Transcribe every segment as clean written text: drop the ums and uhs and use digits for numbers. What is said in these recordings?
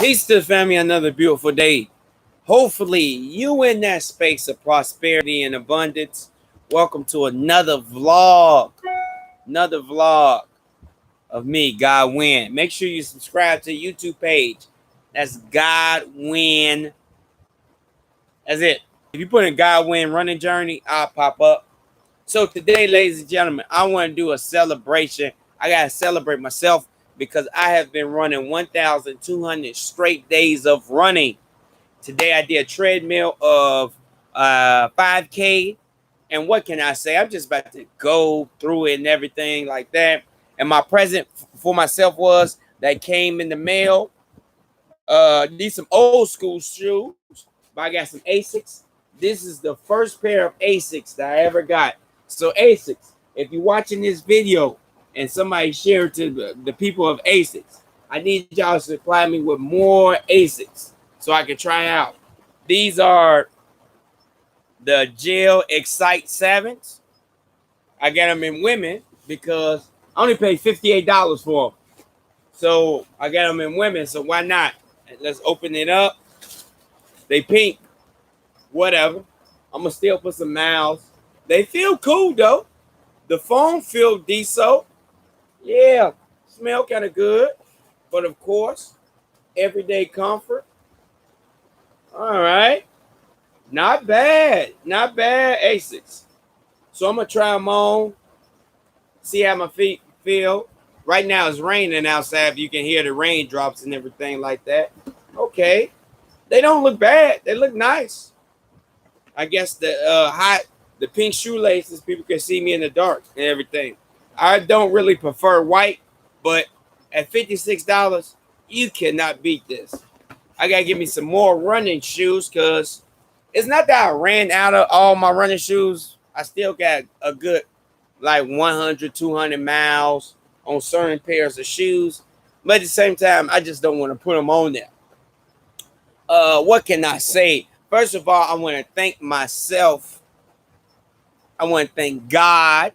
Peace to the family, another beautiful day. Hopefully, you in that space of prosperity and abundance. Welcome to another vlog of me, God Win. Make sure you subscribe to the YouTube page. That's God Win. That's it. If you put in God Win Running Journey, I'll pop up. So today, ladies and gentlemen, I want to do a celebration. I got to celebrate myself because I have been running 1,200 straight days of running. Today I did a treadmill of 5K. And what can I say? I'm just about to go through it and everything like that. And my present for myself was that came in the mail. These some old school shoes. But I got some Asics. This is the first pair of Asics that I ever got. So Asics, if you're watching this video and somebody share it to the people of Asics, I need y'all to supply me with more Asics so I can try out. These are the Gel Excite 7s. I got them in women because I only paid $58 for them. So I got them in women, so why not? Let's open it up. They pink. Whatever. I'm going to still put some miles. They feel cool, though. The foam feel decent. Yeah, smell kind of good. But, of course, everyday comfort. All right. Not bad. Not bad, Asics. So I'm going to try them on. See how my feet feel. Right now it's raining outside. If you can hear the raindrops and everything like that. Okay. They don't look bad. They look nice. I guess the pink shoelaces, people can see me in the dark and everything. I don't really prefer white, but at $56, you cannot beat this. I got to give me some more running shoes because it's not that I ran out of all my running shoes. I still got a good like 100, 200 miles on certain pairs of shoes. But at the same time, I just don't want to put them on there. What can I say? First of all, I want to thank myself. I want to thank God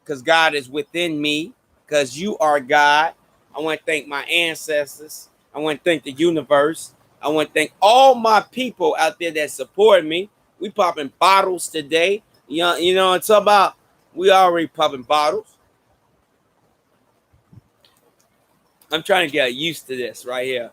because God is within me because you are God. I want to thank my ancestors. I want to thank the universe. I want to thank all my people out there that support me. We popping bottles today. You know it's about. We already popping bottles. I'm trying to get used to this right here.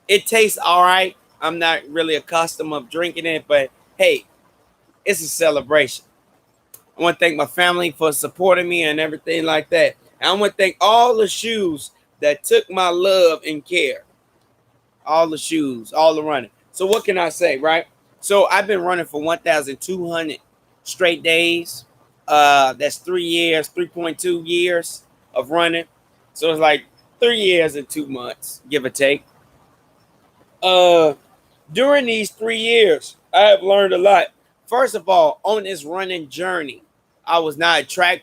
It tastes all right. I'm not really accustomed of drinking it, but hey, it's a celebration. I want to thank my family for supporting me and everything like that. And I want to thank all the shoes that took my love and care. All the shoes, all the running. So what can I say, right? So I've been running for 1,200 straight days. That's 3 years, 3.2 years of running. So it's like 3 years and 2 months, give or take. During these 3 years, I have learned a lot. First of all, on this running journey, I was not a track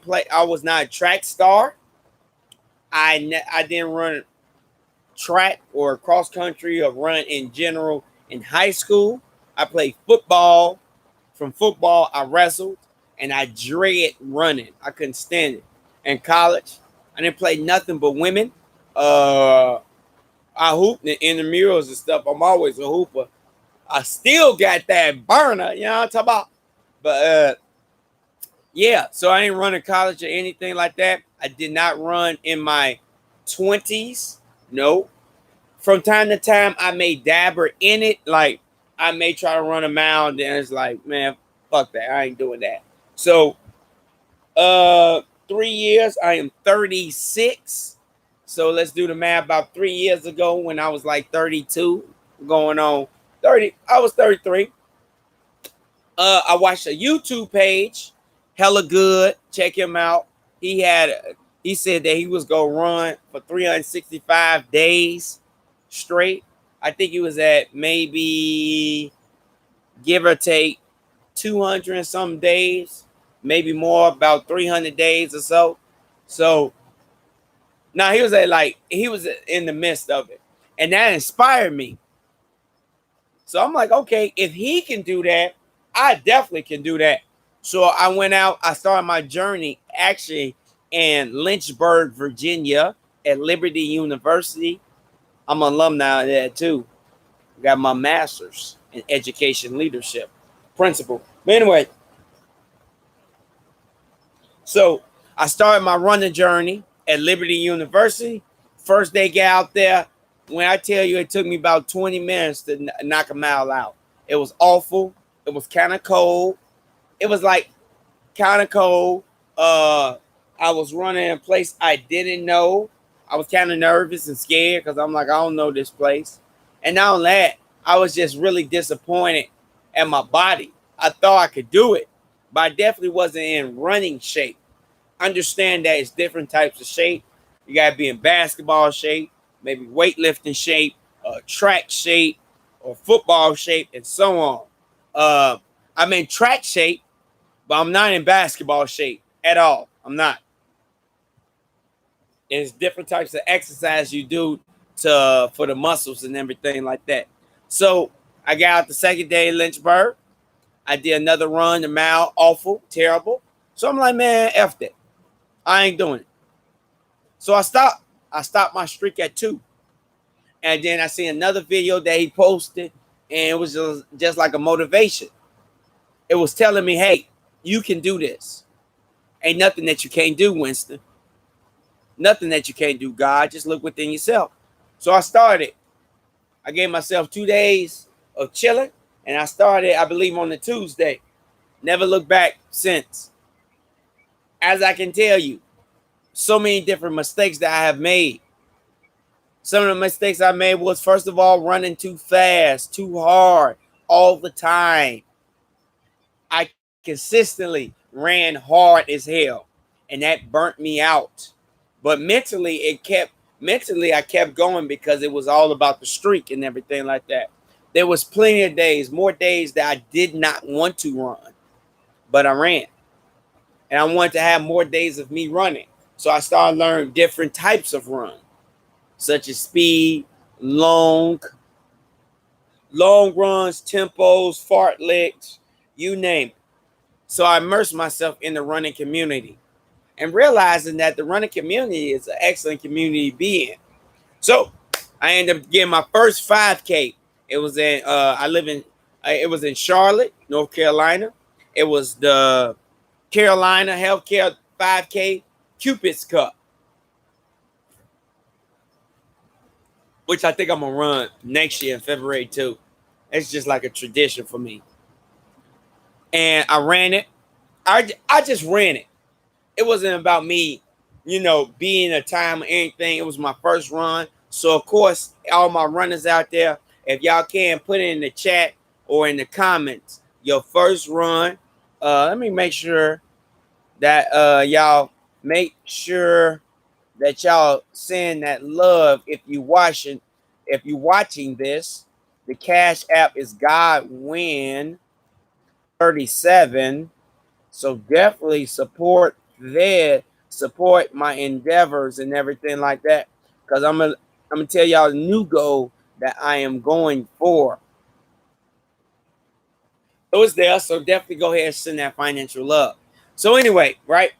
star. I didn't run track or cross country or run in general in high school. I played football. From football, I wrestled, and I dread running. I couldn't stand it. In college, I didn't play nothing but women. I hooped in the murals and stuff. I'm always a hooper. I still got that burner, you know what I'm talking about? But yeah, so I didn't run in college or anything like that. I did not run in my 20s. No. From time to time, I may dabber in it. Like, I may try to run a mile, and then it's like, man, fuck that. I ain't doing that. So, 3 years, I am 36. So let's do the math. About 3 years ago when I was like 32, going on 30, I was 33. I watched a YouTube page, hella good. Check him out. He said that he was gonna run for 365 days straight. I think he was at maybe give or take 200 and some days, maybe more, about 300 days or so. So now he was in the midst of it, and that inspired me. So I'm like, okay, if he can do that, I definitely can do that. So I went out. I started my journey actually in Lynchburg, Virginia, at Liberty University. I'm an alumni of that too. Got my master's in education leadership, principal. But anyway, so I started my running journey at Liberty University. First day get out there, when I tell you it took me about 20 minutes to knock a mile out. It was awful. It was kind of cold. It was like kind of cold. I was running in a place I didn't know. I was kind of nervous and scared because I'm like, I don't know this place. And not only that, I was just really disappointed at my body. I thought I could do it, but I definitely wasn't in running shape. Understand that it's different types of shape. You got to be in basketball shape, maybe weightlifting shape, track shape, or football shape, and so on. I'm in track shape, but I'm not in basketball shape at all. I'm not. It's different types of exercise you do for the muscles and everything like that. So I got out the second day in Lynchburg. I did another run, a mile, awful, terrible. So I'm like, man, F that. I ain't doing it. So I stopped. I stopped my streak at 2. And then I see another video that he posted, and it was just like a motivation. It was telling me, hey, you can do this. Ain't nothing that you can't do, Winston. Nothing that you can't do, God. Just look within yourself. So I started. I gave myself 2 days of chilling, and I started, I believe, on the Tuesday. Never looked back since. As I can tell you, so many different mistakes that I have made. Some of the mistakes I made was, first of all, running too fast, too hard, all the time. I consistently ran hard as hell, and that burnt me out. But mentally, I kept going because it was all about the streak and everything like that. There was plenty of days, more days that I did not want to run, but I ran. And I wanted to have more days of me running. So I started learning different types of run, such as speed, long runs, tempos, fartleks, you name it. So I immersed myself in the running community and realizing that the running community is an excellent community to be in. So I ended up getting my first 5K. It was in it was in Charlotte, North Carolina. It was the Carolina Healthcare 5K Cupid's Cup, which I think I'm gonna run next year in February too. It's just like a tradition for me. And I ran it. I just ran it. It wasn't about me, being a time or anything. It was my first run. So of course, all my runners out there, if y'all can put it in the chat or in the comments, your first run. Let me make sure that y'all send that love if you watching this. The Cash App is Godwin 37. So definitely support my endeavors and everything like that. Because I'm gonna tell y'all a new goal that I am going for. So it's there. So definitely go ahead and send that financial love. So anyway, right?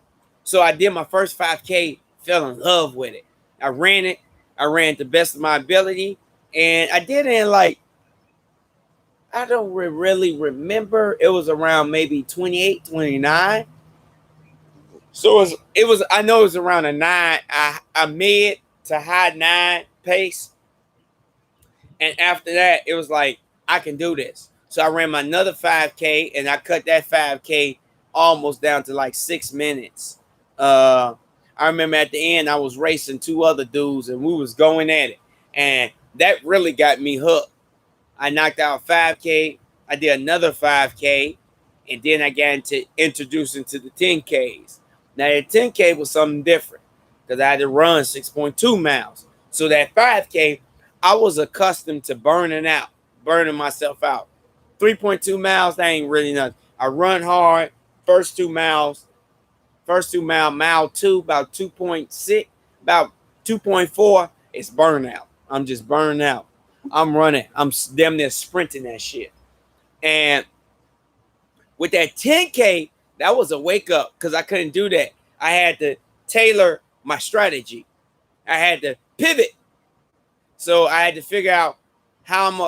So I did my first 5K, fell in love with it. I ran it. I ran to the best of my ability. And I did it in I don't really remember. It was around maybe 28, 29. So I know it was around a 9, a mid to high 9 pace. And after that, it was like, I can do this. So I ran my another 5K, and I cut that 5K almost down to like 6 minutes. I remember at the end, I was racing 2 other dudes, and we was going at it. And that really got me hooked. I knocked out 5K. I did another 5K. And then I got introduced into the 10Ks. Now, the 10K was something different because I had to run 6.2 miles. So that 5K, I was accustomed to burning myself out. 3.2 miles, that ain't really nothing. I run hard. First 2 miles, mile 2, about 2.6, about 2.4, it's burnout. I'm just burning out. I'm running. I'm damn near sprinting that shit. And with that 10K, that was a wake up because I couldn't do that. I had to tailor my strategy. I had to pivot. So I had to figure out how I'm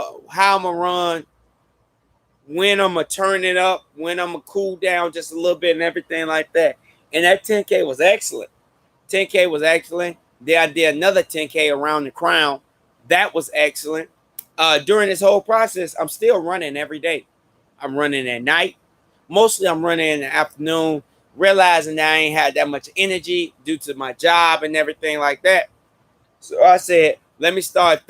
gonna run, when I'm gonna turn it up, when I'm gonna cool down just a little bit, and everything like that. And that 10K was excellent. 10K was excellent. Then I did another 10K around the crown. That was excellent. During this whole process, I'm still running every day. I'm running at night. Mostly I'm running in the afternoon, realizing that I ain't had that much energy due to my job and everything like that. So I said, let me start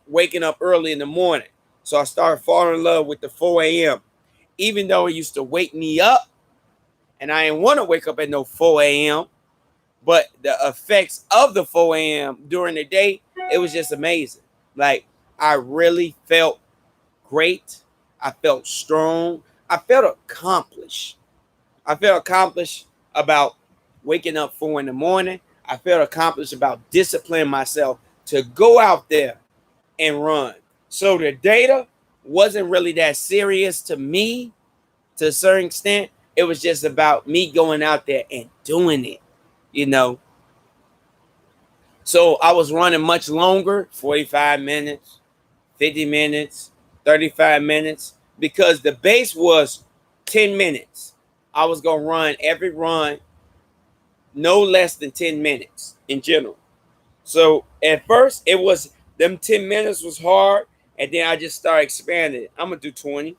waking up early in the morning. So I started falling in love with the 4 a.m. Even though it used to wake me up, and I didn't want to wake up at no 4 a.m., but the effects of the 4 a.m. during the day, it was just amazing. Like, I really felt great. I felt strong. I felt accomplished. I felt accomplished about waking up 4 in the morning. I felt accomplished about disciplining myself to go out there and run. So the data wasn't really that serious to me to a certain extent. It was just about me going out there and doing it, you know. So I was running much longer, 45 minutes, 50 minutes, 35 minutes, because the base was 10 minutes. I was going to run every run no less than 10 minutes in general. So at first it was them 10 minutes was hard, and then I just started expanding it. I'm going to do 20.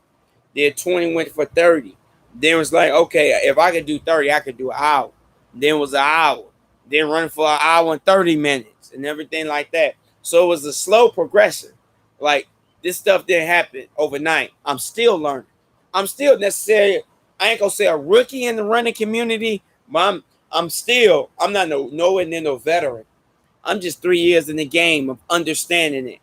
Then 20 went for 30. Then it was like, okay, if I could do 30, I could do an hour. Then it was an hour. Then running for an hour and 30 minutes and everything like that. So it was a slow progression. Like, this stuff didn't happen overnight. I'm still learning. I'm still necessarily, I ain't gonna say a rookie in the running community, but I'm not nowhere near no veteran. I'm just 3 years in the game of understanding it,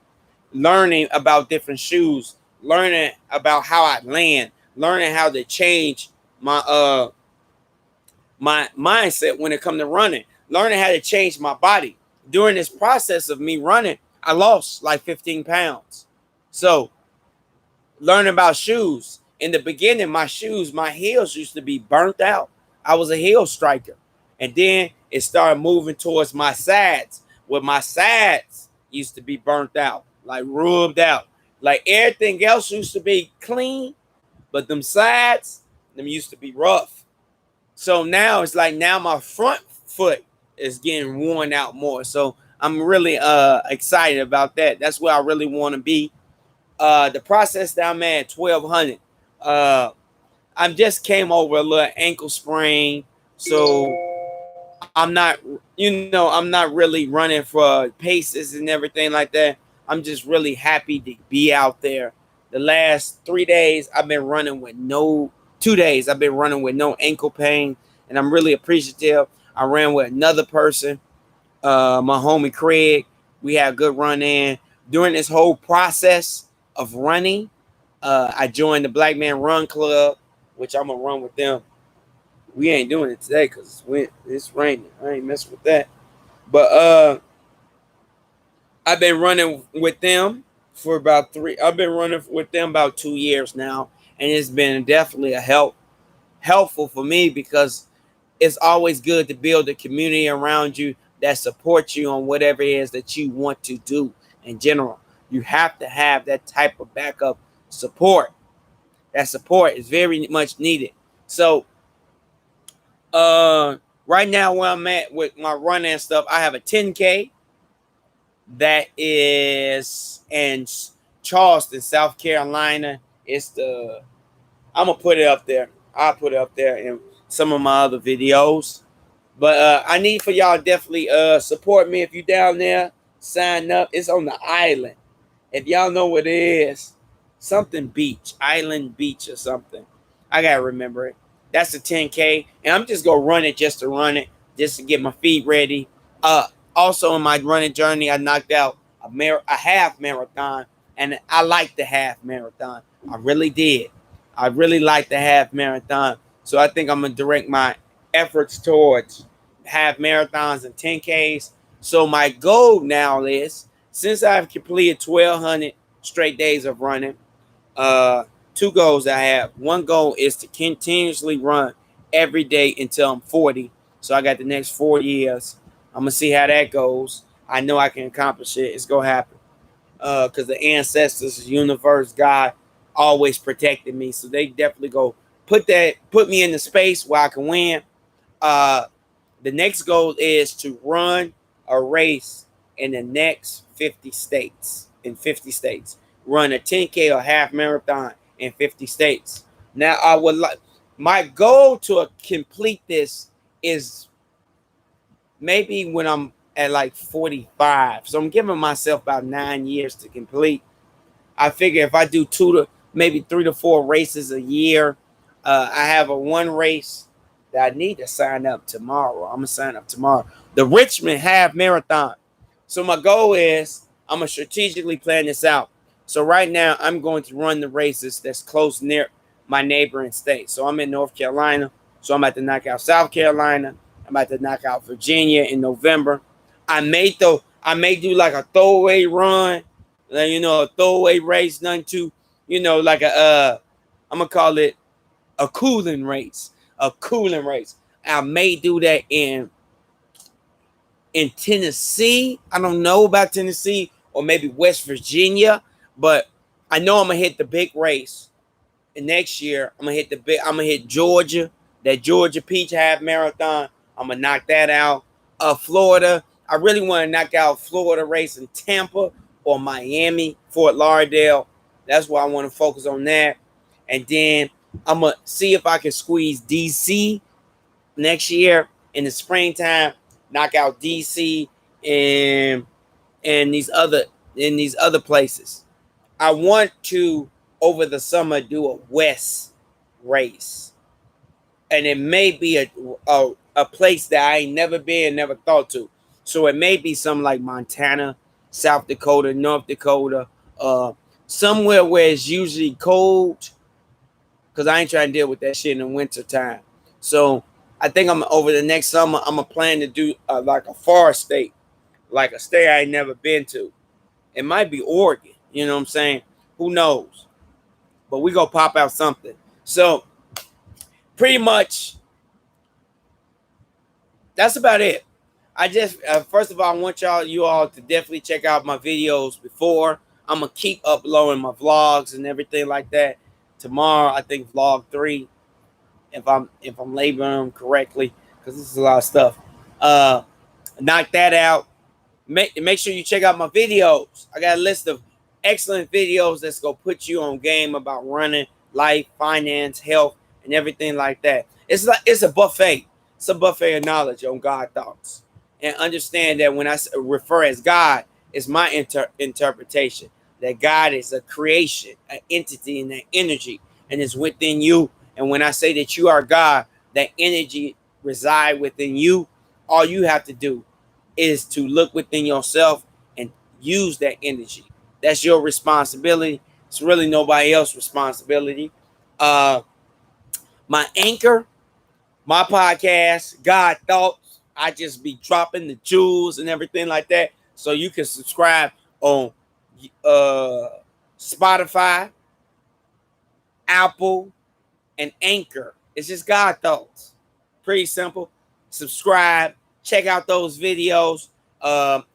learning about different shoes, learning about how I land, learning how to change my mindset when it comes to running, learning how to change my body. During this process of me running, I lost like 15 pounds. So learning about shoes. In the beginning, my heels used to be burnt out. I was a heel striker. And then it started moving towards my sides, where my sides used to be burnt out, like rubbed out. Like everything else used to be clean, but them sides, them used to be rough. So now it's like now my front foot is getting worn out more. So I'm really excited about that. That's where I really want to be. The process that I'm at 1200. I just came over a little ankle sprain, so I'm not, I'm not really running for paces and everything like that. I'm just really happy to be out there. The last 3 days, I've been running with 2 days, I've been running with no ankle pain, and I'm really appreciative. I ran with another person, my homie Craig. We had a good run in. During this whole process of running, I joined the Black Man Run Club, which I'm going to run with them. We ain't doing it today because it's raining. I ain't messing with that. But I've been running with them for I've been running with them about 2 years now. And it's been definitely helpful for me, because it's always good to build a community around you that supports you on whatever it is that you want to do in general. You have to have that type of backup support. That support is very much needed. So right now where I'm at with my running and stuff, I have a 10K that is in Charleston, South Carolina. I'm gonna put it up there. I'll put it up there in some of my other videos. But I need for y'all definitely support me if you down there. Sign up. It's on the island. If y'all know what it is, something beach, island beach or something. I gotta remember it. That's a 10K, and I'm just gonna run it just to run it, just to get my feet ready. Also in my running journey, I knocked out a half marathon, and I liked the half marathon. I really did. I really liked the half marathon, so I think I'm gonna direct my efforts towards half marathons and 10Ks. So my goal now is, since I've completed 1,200 straight days of running, two goals I have. One goal is to continuously run every day until I'm 40. So I got the next 4 years. I'm gonna see how that goes. I know I can accomplish it. It's gonna happen. because the ancestors, universe, God always protected me. So they definitely go put me in the space where I can win. The next goal is to run a race in the next 50 states. In 50 states, run a 10K or half marathon in 50 states. Now, I would like my goal to complete this is maybe when I'm at like 45. So I'm giving myself about 9 years to complete. I figure if I do 3 to 4 races a year, I have a one race that I need to sign up tomorrow. I'm gonna sign up tomorrow. The Richmond Half Marathon. So my goal is I'm gonna strategically plan this out. So right now I'm going to run the races that's close near my neighboring state. So I'm in North Carolina. So I'm about to knock out South Carolina. I'm about to knock out Virginia in November. I may do like a throwaway run, like, a throwaway race, nothing too, like I'm gonna call it a cooling race. A cooling race. I may do that in Tennessee. I don't know about Tennessee or maybe West Virginia, but I know I'm gonna hit the big race. And next year I'm gonna hit Georgia, that Georgia Peach Half Marathon. I'm gonna knock that out. Florida. I really want to knock out Florida race in Tampa or Miami, Fort Lauderdale. That's why I want to focus on that. And then I'm gonna see if I can squeeze DC next year in the springtime, knock out DC and these other places. I want to over the summer do a West race, and it may be a place that I ain't never been, never thought to. So it may be something like Montana, South Dakota, North Dakota, uh, somewhere where it's usually cold, because I ain't trying to deal with that shit in the winter time. So I think I'm over the next summer. I'm gonna plan to do like a far state, like a state I ain't never been to. It might be Oregon. You know what I'm saying? Who knows? But we gonna pop out something. So pretty much that's about it. I just first of all, I want you all to definitely check out my videos before. I'm gonna keep uploading my vlogs and everything like that. Tomorrow, I think vlog 3, if I'm labeling them correctly, because this is a lot of stuff. Knock that out. Make sure you check out my videos. I got a list of excellent videos that's gonna put you on game about running, life, finance, health, and everything like that. It's a buffet. It's a buffet of knowledge on God thoughts. And understand that when I refer as God, it's my interpretation. That God is a creation, an entity, and an energy, and it's within you. And when I say that you are God, that energy reside within you. All you have to do is to look within yourself and use that energy. That's your responsibility. It's really nobody else's responsibility. Uh, my anchor, my podcast, God Thoughts. I just be dropping the jewels and everything like that. So you can subscribe on Spotify, Apple, and Anchor. It's just God Thoughts. Pretty simple. Subscribe. Check out those videos.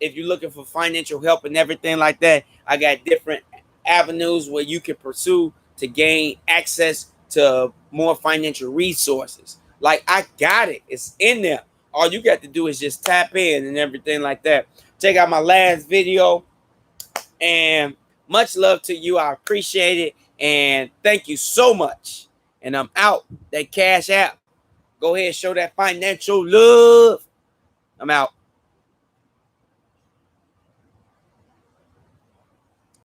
If you're looking for financial help and everything like that, I got different avenues where you can pursue to gain access to more financial resources. Like, I got it. It's in there. All you got to do is just tap in and everything like that. Check out my last video. And much love to you. I appreciate it. And thank you so much. And I'm out. That Cash App. Go ahead and show that financial love. I'm out.